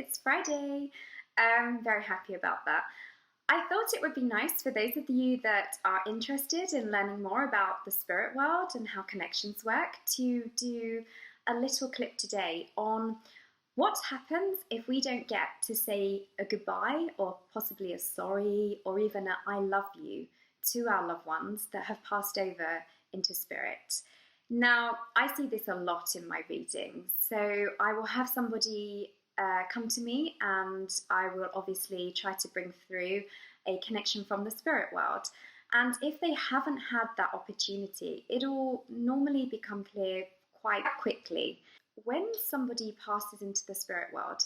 it's Friday. I'm very happy about that. I thought it would be nice for those of you that are interested in learning more about the spirit world and how connections work to do a little clip today on what happens if we don't get to say a goodbye or possibly a sorry or even a I love you to our loved ones that have passed over into spirit. Now, I see this a lot in my readings. So I will have somebody come to me and I will obviously try to bring through a connection from the spirit world. And if they haven't had that opportunity, it'll normally become clear quite quickly. When somebody passes into the spirit world,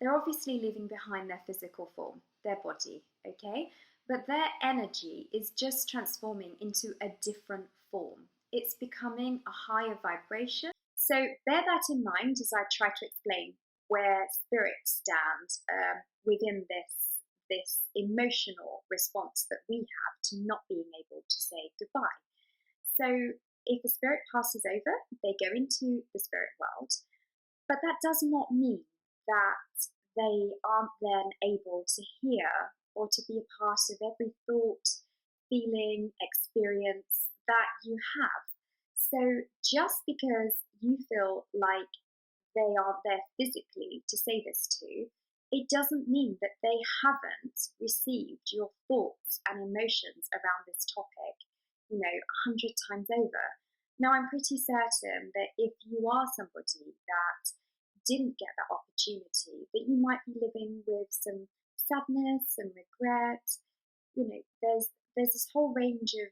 they're obviously leaving behind their physical form, their body, okay? But their energy is just transforming into a different form. It's becoming a higher vibration. So bear that in mind as I try to explain where spirit stands within this emotional response that we have to not being able to say goodbye. So if a spirit passes over, they go into the spirit world, but that does not mean that they aren't then able to hear or to be a part of every thought, feeling, experience that you have. So just because you feel like they aren't there physically to say this to, it doesn't mean that they haven't received your thoughts and emotions around this topic, 100 times over. Now, I'm pretty certain that if you are somebody that didn't get that opportunity, that you might be living with some sadness and regret. There's this whole range of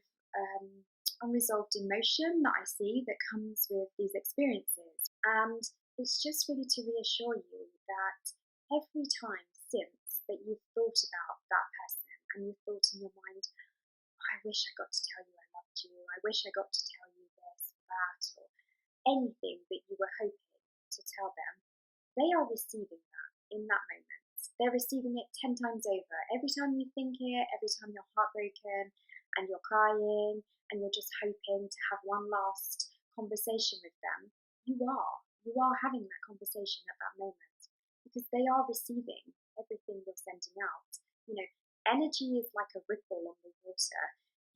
unresolved emotion that I see that comes with these experiences. And it's just really to reassure you that every time since that you've thought about that person and you've thought in your mind, I wish I got to tell you I loved you, I wish I got to tell you this or that, or anything that you were hoping to tell them, they are receiving that in that moment. They're receiving it 10 times over. Every time you think it, every time you're heartbroken and you're crying and you're just hoping to have one last conversation with them, you are having that conversation at that moment because they are receiving everything you're sending out. Energy is like a ripple on the water.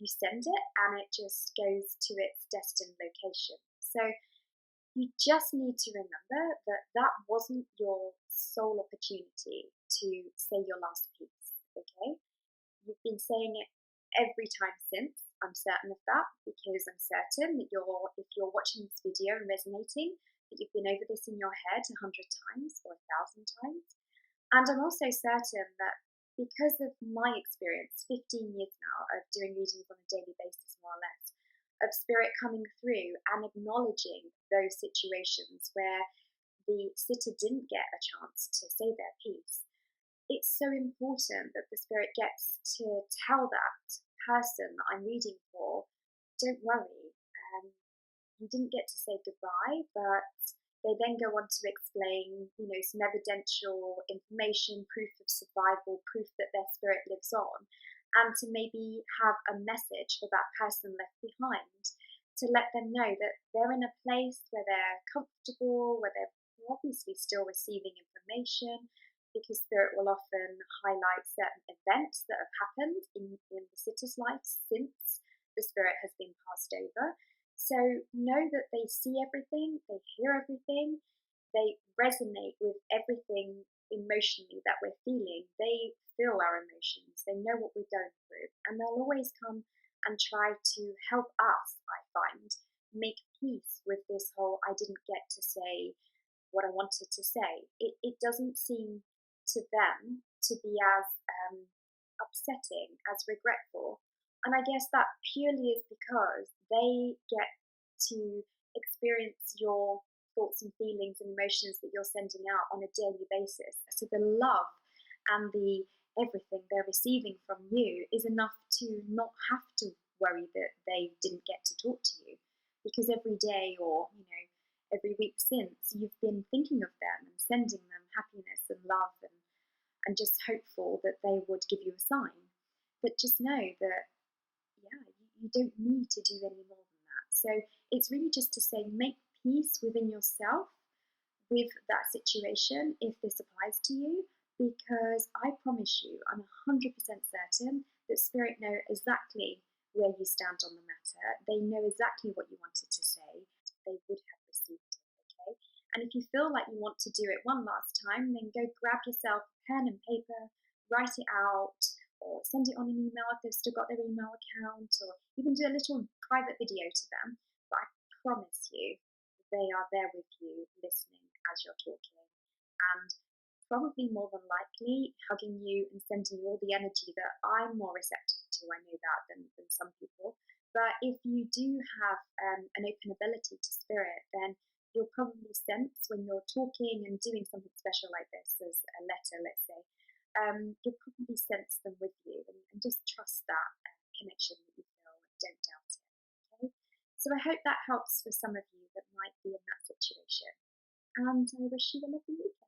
You send it and it just goes to its destined location. So you just need to remember that that wasn't your sole opportunity to say your last piece, okay? You've been saying it every time since. I'm certain of that because I'm certain that if you're watching this video and resonating, that you've been over this in your head 100 times or 1,000 times. And I'm also certain that because of my experience, 15 years now of doing readings on a daily basis, more or less, of spirit coming through and acknowledging those situations where the sitter didn't get a chance to say their piece, it's so important that the spirit gets to tell that person that I'm reading for, don't worry, you didn't get to say goodbye, but they then go on to explain, some evidential information, proof of survival, proof that their spirit lives on, and to maybe have a message for that person left behind to let them know that they're in a place where they're comfortable, where they're obviously still receiving information, because spirit will often highlight certain events that have happened in the sitter's life since the spirit has been passed over. So know that they see everything, they hear everything, they resonate with everything emotionally that we're feeling. They feel our emotions, they know what we're going through, and they'll always come and try to help us, I find, make peace with this whole I didn't get to say what I wanted to say. It doesn't seem to them to be as upsetting, as regretful. And I guess that purely is because they get to experience your thoughts and feelings and emotions that you're sending out on a daily basis. So the love and the everything they're receiving from you is enough to not have to worry that they didn't get to talk to you, because every day or every week since, you've been thinking of them and sending them happiness and love and just hopeful that they would give you a sign. But just know that you don't need to do any more than that. So it's really just to say, make peace within yourself with that situation if this applies to you, because I promise you, I'm 100% certain that Spirit know exactly where you stand on the matter. They know exactly what you wanted to say. They would have received it, okay? And if you feel like you want to do it one last time, then go grab yourself a pen and paper, write it out, or send it on an email if they've still got their email account, or even do a little private video to them. But I promise you, they are there with you, listening as you're talking, and probably more than likely hugging you and sending you all the energy that I'm more receptive to. I know that than some people. But if you do have an open ability to spirit, then you'll probably sense when you're talking and doing something special like this, as a letter, let's say, you'll probably sense them with you, and just trust that connection that you feel and don't doubt it. Okay? So I hope that helps for some of you that might be in that situation. And I wish you a lovely weekend.